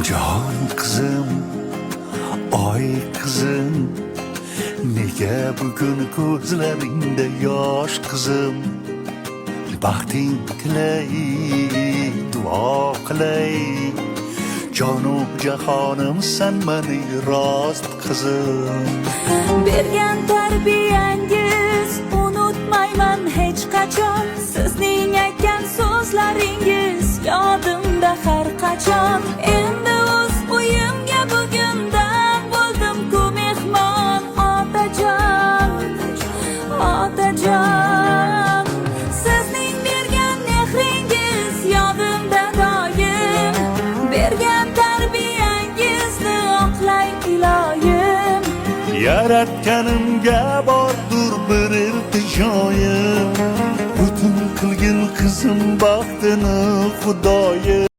Jon qizim, oy qizim, nega bugun ko'zlaringda yosh qizim? Baxting tilay, duo qilay, jonu jahonim san mani rost qizim. Bergan tarbiyangiz unutmayman hech qachon. Sizning aytgan so'zlaringiz yodimda har qachon. Endi o'z uyimga bugundan bo'ldim-ku mehmon. Otajon, otajon, sizning bergan mehringiz yodimda doim. Bergan tarbiyangizni oqlay iloyim. Yaratganimga bordur bir iltijoyim, butun qilgin qizim baxtini xudoyim.